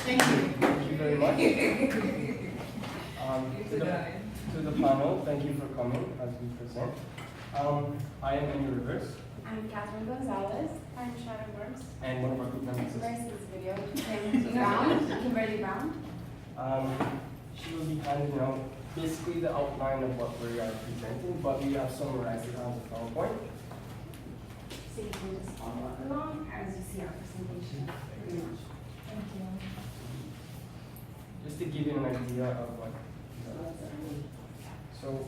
Thank you. Thank you very much. To the panel, thank you for coming as we present. I am Enyer Rivers. I'm Katheryne Gonzalez. I'm Shannon Whorms. And one of our group members is This video, Kimberly Brown. She will be handing out basically the outline of what we are presenting, but we have summarized it on the PowerPoint. So you can just follow along as you see our presentation. Pretty much. Thank you. Just to give you an idea of what. So.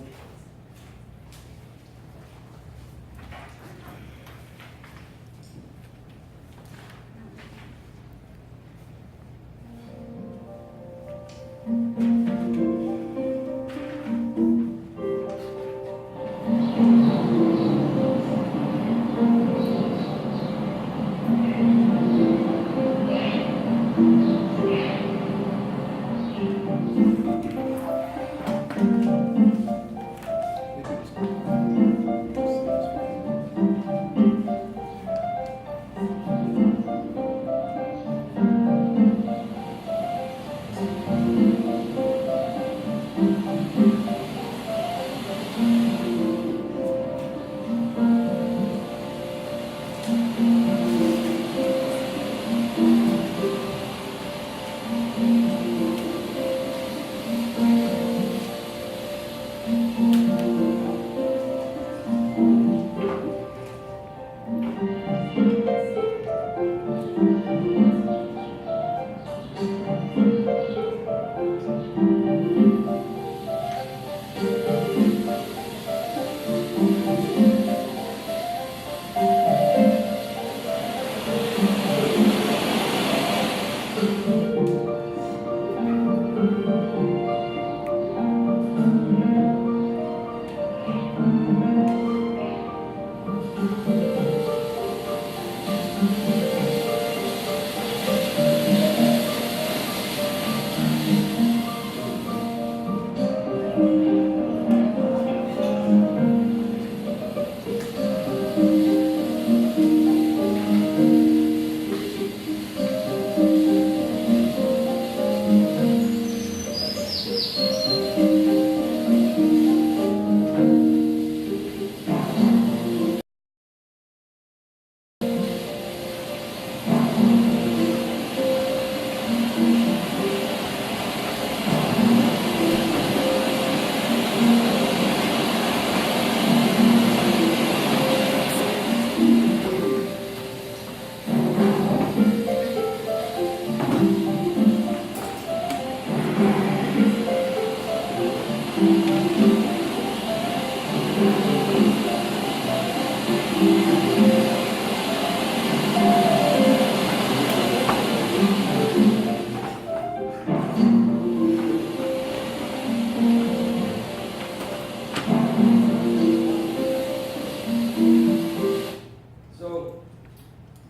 So,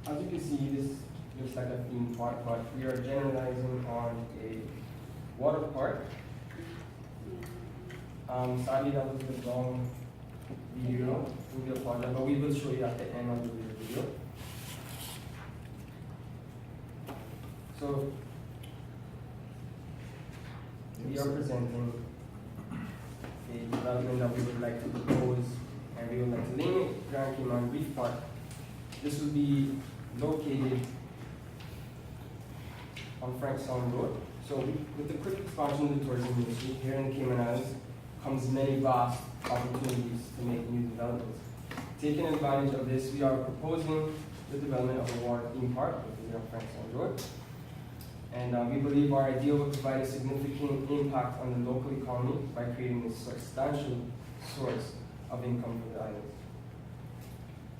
as you can see, this looks like a theme park, but we are generalizing on a water park. Sadly, that was the wrong video. We apologize, but we will show you at the end of the video. So, we are presenting a development that we would like to propose, and we would like to name it Grand Cayman Reef Park. This will be located on Frank Sound Road. So with the quick expansion of the tourism industry here in the Cayman Islands comes many vast opportunities to make new developments. Taking advantage of this, we are proposing the development of a water theme park located on Frank Sound Road. And we believe our idea will provide a significant impact on the local economy by creating a substantial source of income for the islands.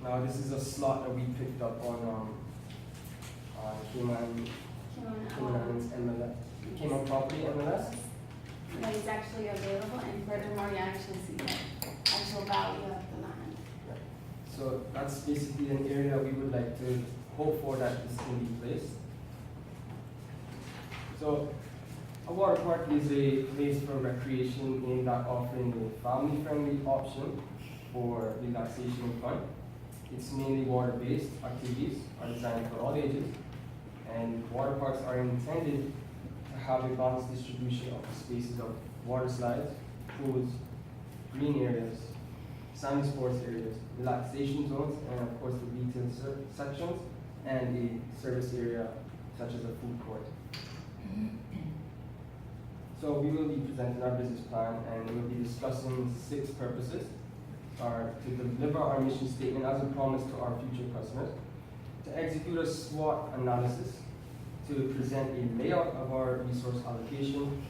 Now, this is a slot that we picked up on Cayman Islands MLS. Cayman Property MLS. That is actually available, and furthermore, you actually see the actual value of the land. Yeah. So that's basically an area we would like to hope for that this can be placed. So a water park is a place for recreation aimed at offering a family-friendly option for relaxation and fun. It's mainly water-based activities are designed for all ages, And water parks are intended to have a balanced distribution of the spaces of water slides, pools, green areas, sandy sports areas, relaxation zones, and of course the retail sections, and a service area such as a food court. So we will be presenting our business plan, and we will be discussing 6 purposes. Are to deliver our mission statement as a promise to our future customers, to execute a SWOT analysis, to present a layout of our resource allocation,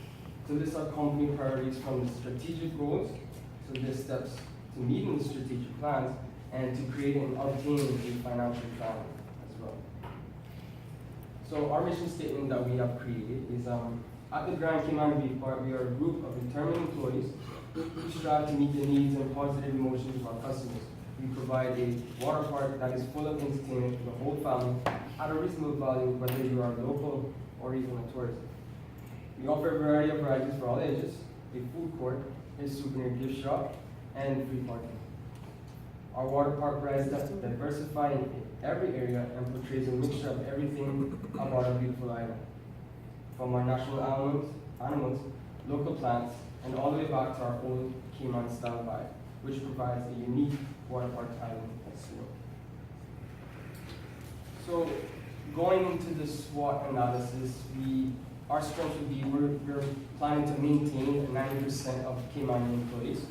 to list our company priorities from the strategic goals, so there's steps to meeting the strategic plans, and to create and obtain a financial plan as well. So our mission statement that we have created is, at the Grand Cayman Reef Park, we are a group of determined employees who strive to meet the needs and positive emotions of our customers. We provide a water park that is full of entertainment for the whole family at a reasonable value, whether you are local or even a tourist. We offer a variety of varieties for all ages, a food court, a souvenir gift shop, and free parking. Our water park provides diversify in every area and portrays a mixture of everything about our beautiful island. From our national animals, local plants, and all the way back to our old Cayman style vibe, which provides a unique water park island experience. So, going into the SWOT analysis, our strength would be we're planning to maintain 90% of Cayman employees.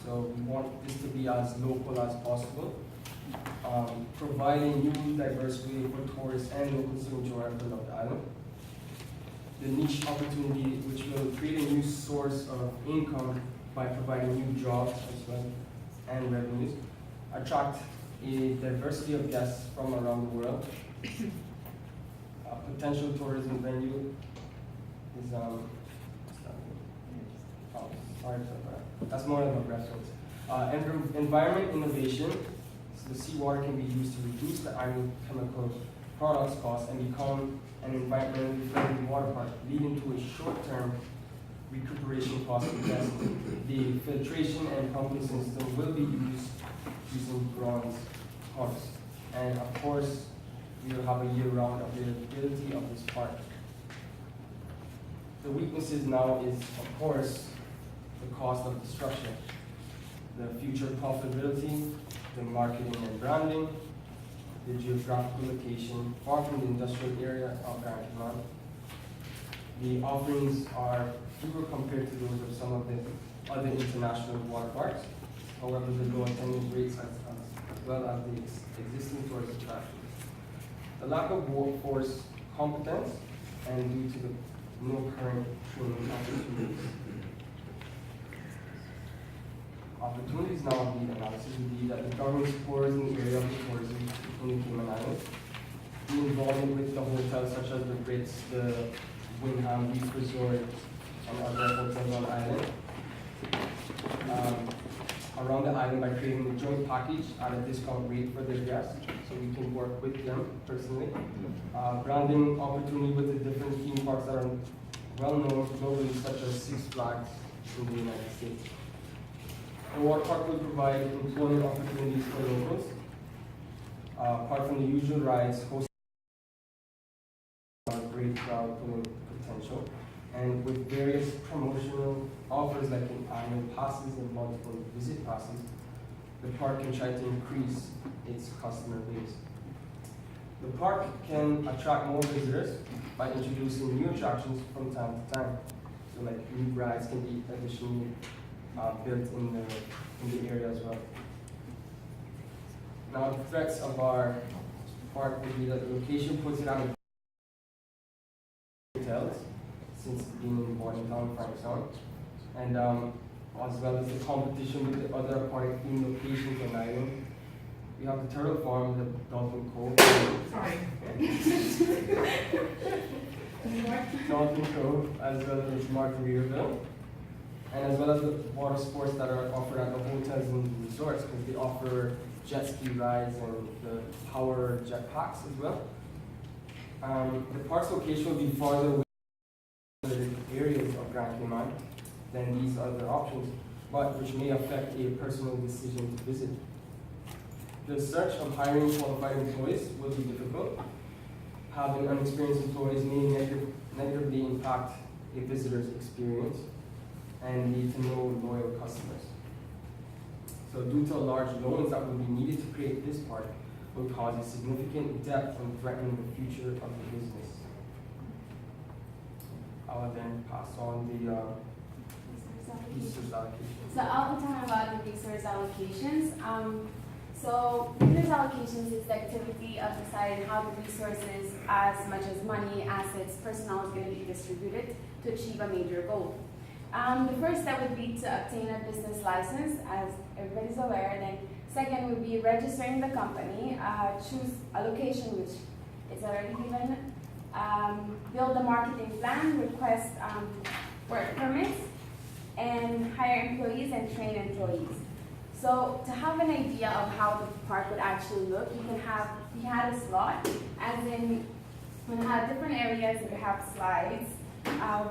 So we want this to be as local as possible, providing new diverse way for tourists and locals to enjoy our beloved island. The niche opportunity, which will create a new source of income by providing new jobs as well and revenues. Attract a diversity of guests from around the world. A potential tourism venue is that's more of a reference. Environment innovation. So the seawater can be used to reduce the iron chemical products cost and become an environmentally friendly water park, leading to a short-term recuperation cost for guests. The filtration and pumping system will be used using bronze pumps. And of course, we will have a year-round availability of this park. The weaknesses now is, of course, the cost of the structure, the future profitability, the marketing and branding, the geographical location, far from the industrial area of Grand Cayman. The offerings are fewer compared to those of some of the other international water parks. However, the low attendance rates as well as the existing tourist attractions. The lack of workforce competence and due to the no current training opportunities. Opportunities now of the analysis would be that the government supports in the area of tourism in the Cayman Islands. The involvement with the hotels such as the Ritz, the Wyndham Reef Resort, and other hotels on the island. Around the island by creating a joint package at a discount rate for their guests, so we can work with them personally. Branding opportunity with the different theme parks that are well known globally, such as Six Flags in the United States. The water park will provide employment opportunities for locals. Apart from the usual rides, host a great crowd pulling potential, and with various promotional offers like in annual passes and multiple visit passes, the park can try to increase its customer base. The park can attract more visitors by introducing new attractions from time to time. So like new rides can be additionally built in the area as well. Now the threats of our park would be that the location puts it on hotels, since being in Bordentown, Frankstown, and as well as the competition with the other aquatic theme locations on the island. We have the Turtle Farm, the Dolphin Cove. Sorry. Dolphin Cove, as well as Margaritaville, and as well as the water sports that are offered at the hotels and resorts, because they offer jet ski rides and the power jet packs as well. The park's location will be farther away from the areas of Grand Cayman than these other options, but which may affect a personal decision to visit. The search of hiring qualified employees will be difficult. having unexperienced employees may negatively impact a visitor's experience and lead to no loyal customers. So due to large loans that would be needed to create this park, will cause a significant debt and threaten the future of the business. I'll then pass on the resource allocation. So I'll be talking about the resource allocations. So resource allocations is the activity of deciding how the resources, as much as money, assets, personnel, is going to be distributed to achieve a major goal. The first step would be to obtain a business license, as everybody's aware. Then second would be registering the company, choose a location which is already given, build a marketing plan, request work permits, and hire employees and train employees. So to have an idea of how the park would actually look, we had a slot, as in we have different areas. We have slides,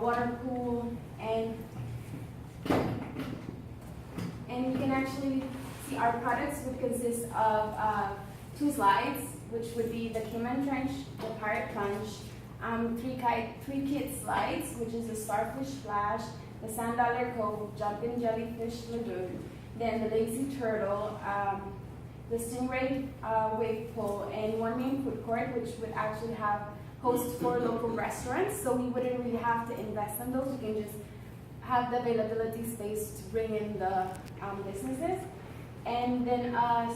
water pool, and you can actually see our products would consist of 2 slides, which would be the Cayman Trench, the Pirate Plunge, 3 kid slides, which is the Starfish Splash, the Sand Dollar Cove, Jumping Jellyfish Lagoon, then the Lazy Turtle, the Stingray Wave Pool, and 1 main food court, which would actually host 4 local restaurants. So we wouldn't really have to invest in those. We can just have the availability space to bring in the businesses. And then a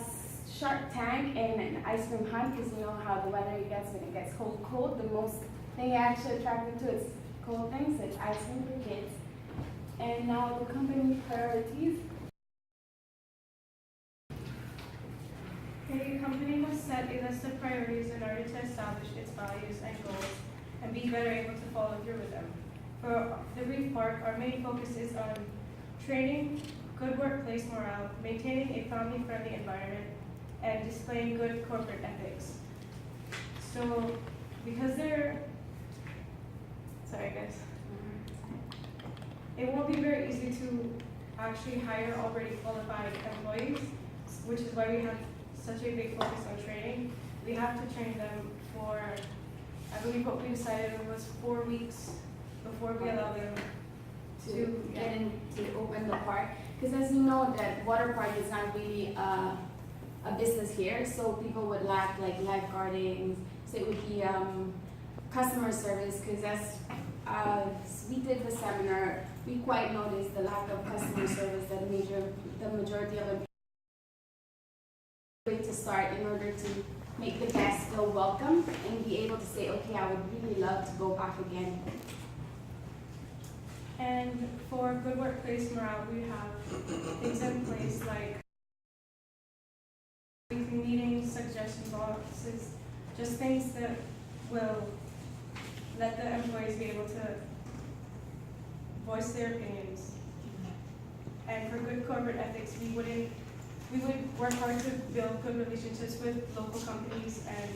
shark tank and an ice cream hunt, because you know how the weather gets when it gets cold. The most thing actually attracted to is cold things, so it's ice cream for kids. And now the company priorities. A company must set a list of priorities in order to establish its values and goals and be better able to follow through with them. For the Reef Park, our main focus is on training, good workplace morale, maintaining a family-friendly environment, and displaying good corporate ethics. So, because it won't be very easy to actually hire already qualified employees, which is why we have such a big focus on training. We have to train them for, I believe what we decided was 4 weeks before we allow them to get in to open the park, because as you know that water park is not really a business here, so people would lack like lifeguarding, so it would be customer service, because as we did the seminar, we quite noticed the lack of customer service that the majority of them way to start in order to make the guests feel welcome and be able to say, okay, I would really love to go back again. And for good workplace morale, we have things in place like weekly meetings, suggestion boxes, just things that will let the employees be able to voice their opinions. And for good corporate ethics, we would work hard to build good relationships with local companies and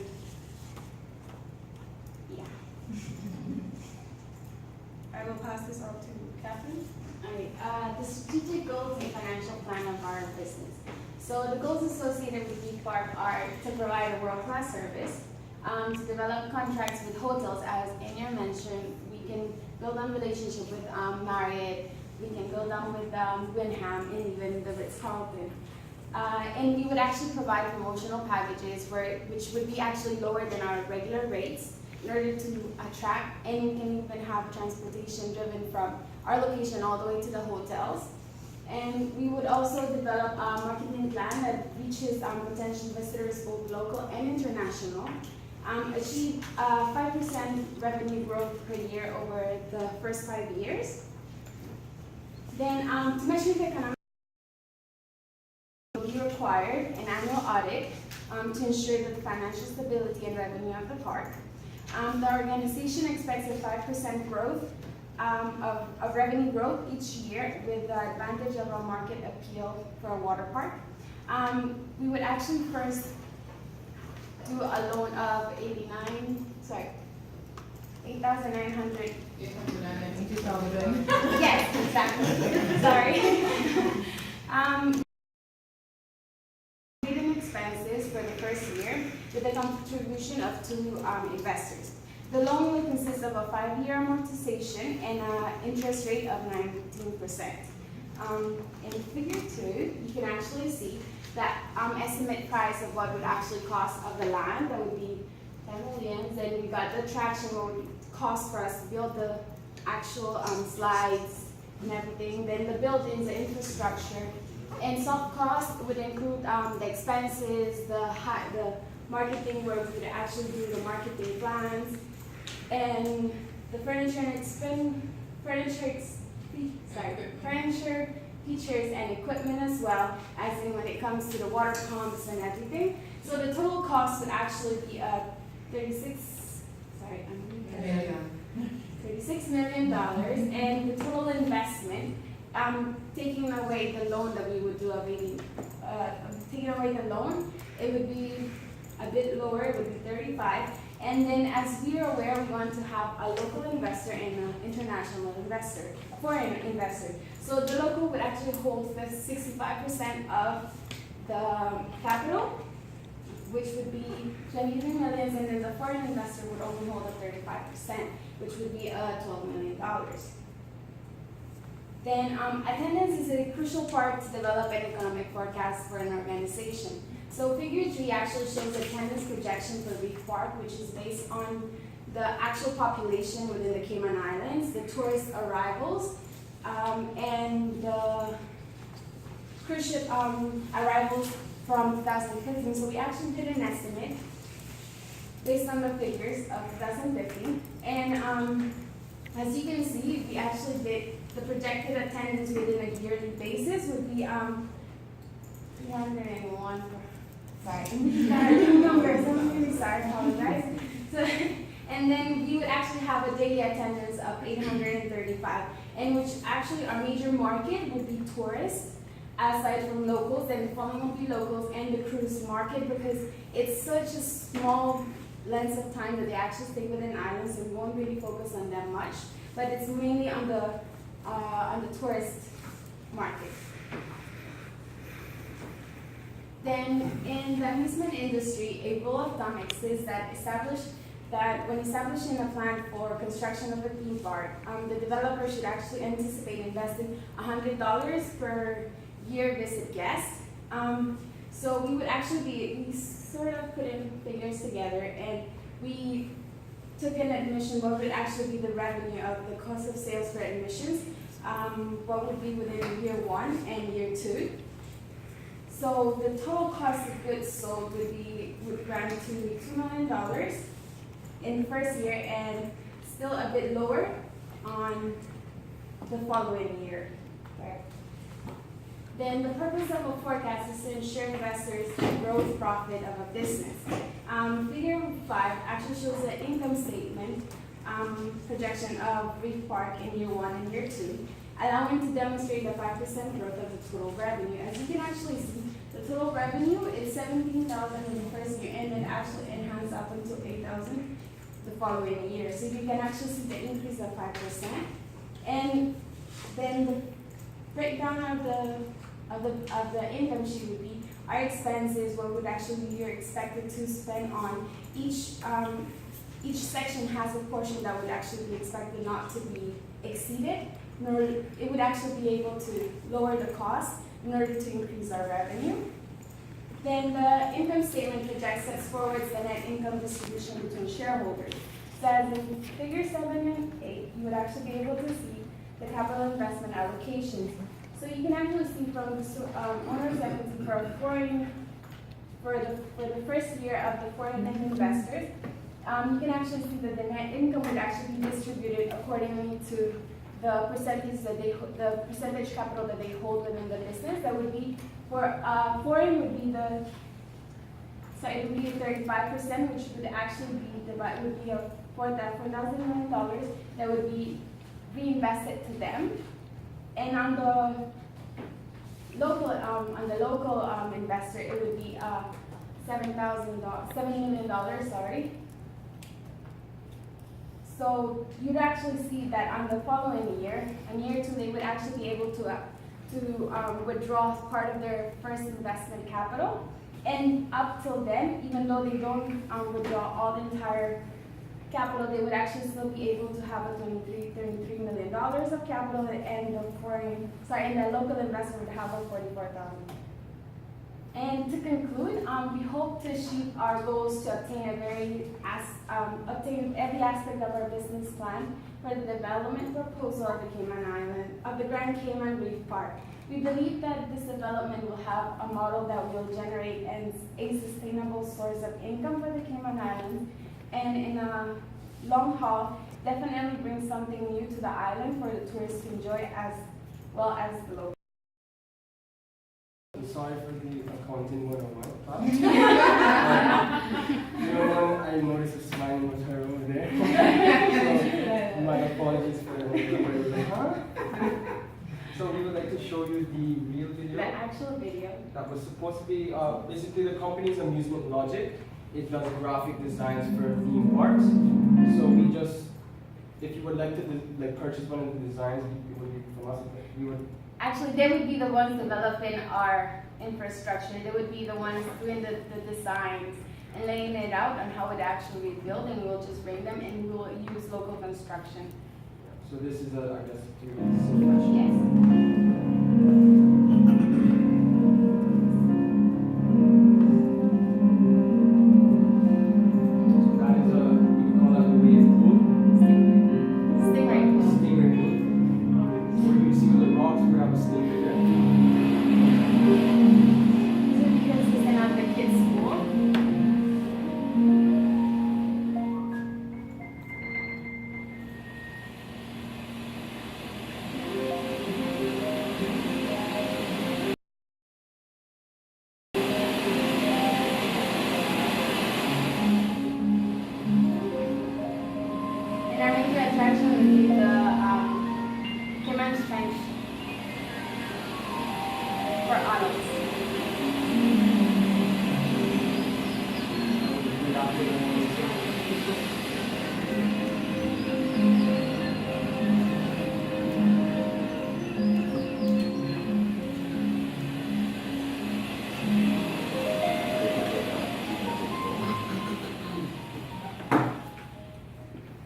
I will pass this on to Katheryne. Alright, the strategic goals and financial plan of our business. So the goals associated with Reef Park are to provide a world-class service, to develop contracts with hotels, as Enyer mentioned. We can build on relationship with Marriott, we can build on with Wyndham, and even the Ritz-Carlton. And we would actually provide promotional packages which would be actually lower than our regular rates in order to attract, and we can even have transportation driven from our location all the way to the hotels. And we would also develop a marketing plan that reaches potential visitors, both local and international. Achieve 5% revenue growth per year over the first 5 years. Then to measure the economic will be required an annual audit to ensure that the financial stability and revenue of the park. The organization expects a 5% growth of revenue growth each year with the advantage of a market appeal for a water park. We would actually first do a loan of 8,900. Yes, exactly. Sorry. Expenses for the first year with the contribution of two investors. The loan will consist of a 5-year amortization and an interest rate of 19%. In figure 2, you can actually see that estimate price of what would actually cost of the land. That would be 10 million. Then we got the traction, what would cost for us to build the actual slides and everything. Then the buildings, the infrastructure, and soft cost would include the expenses, the marketing, where we would actually do the marketing plans, and the furniture, features, and equipment as well, as in when it comes to the water pumps and everything. So the total cost would actually be $36 million, and the total investment, taking away the loan that we would do taking away the loan, it would be a bit lower, it would be 35. And then, as we are aware, we want to have a local investor and an international investor, a foreign investor. So the local would actually hold the 65% of the capital, which would be 23 million, and then the foreign investor would only hold a 35%, which would be $12 million. Then attendance is a crucial part to develop an economic forecast for an organization. So figure 3 actually shows attendance projection for Reef Park, which is based on the actual population within the Cayman Islands, the tourist arrivals, and the cruise ship arrivals from 2015. So we actually did an estimate based on the figures of 2015. And as you can see, we actually did the projected attendance within a yearly basis would be 301. Sorry, numbers. I'm really sorry. Apologize. So, and then we would actually have a daily attendance of 835, and which actually our major market would be tourists, aside from locals. Then the following would be locals and the cruise market, because it's such a small length of time that they actually stay within islands, so we won't really focus on them much. But it's mainly on the tourist market. Then in the amusement industry, a rule of thumb exists that when establishing a plan for construction of a theme park, the developer should actually anticipate investing $100 per year visit guest. So we would actually we sort of put in figures together, and we took an admission, what would actually be the revenue of the cost of sales for admissions, what would be within year 1 and year 2. So the total cost of goods sold would run to $2 million in the first year, and still a bit lower on the following year. Right. Then the purpose of a forecast is to ensure investors the growth profit of a business. Figure 5 actually shows the income statement projection of Reef Park in year 1 and year 2, allowing to demonstrate the 5% growth of the total revenue. As you can actually see, the total revenue is $17,000 in the first year, and it actually enhanced up until $8,000 the following year. So you can actually see the increase of 5%. And then the breakdown of the income sheet would be our expenses, what would actually you're expected to spend on each section has a portion that would actually be expected not to be exceeded, nor it would actually be able to lower the cost in order to increase our revenue. Then the income statement projects sets forwards the net income distribution between shareholders. So as in figure 7 and 8, you would actually be able to see the capital investment allocations. So you can actually see from the owner's equity for the first year of the foreign investors, you can actually see that the net income would actually be distributed accordingly to the percentage capital that they hold within the business. That would be for foreign would be it would be 35%, which would actually be for that $4,000 million that would be reinvested to them. And on the local investor, it would be $7 million. Sorry. So you'd actually see that on the following year, in year 2, they would actually be able to withdraw part of their first investment capital, And up till then, even though they don't withdraw all the entire capital, they would actually still be able to have a $33 million of capital, and the local investor would have a 44,000. And to conclude, we hope to achieve our goals to obtain every aspect of our business plan for the development proposal of the Grand Cayman Reef Park. We believe that this development will have a model that will generate a sustainable source of income for the Cayman Islands, and in a long haul, definitely bring something new to the island for the tourists to enjoy as well as the locals. I'm sorry for the accounting 101 class. I noticed a smile was her over there. So, my apologies for that. So we would like to show you the real video. The actual video. That was supposed to be basically the company's amusement logic. It does graphic designs for theme parks. So we just, if you would like to purchase one of the designs, it would be from us. We would. Actually, they would be the ones developing our infrastructure. They would be the ones doing the designs and laying it out on how it actually be built, and we'll just bring them and we'll use local construction. So this is I guess, a simulation. Yes. Attraction would be the Cayman Trench for adults.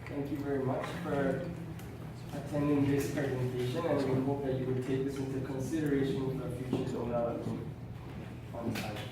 Thank you very much for attending this presentation, and we hope that you will take this into consideration for future development on the site.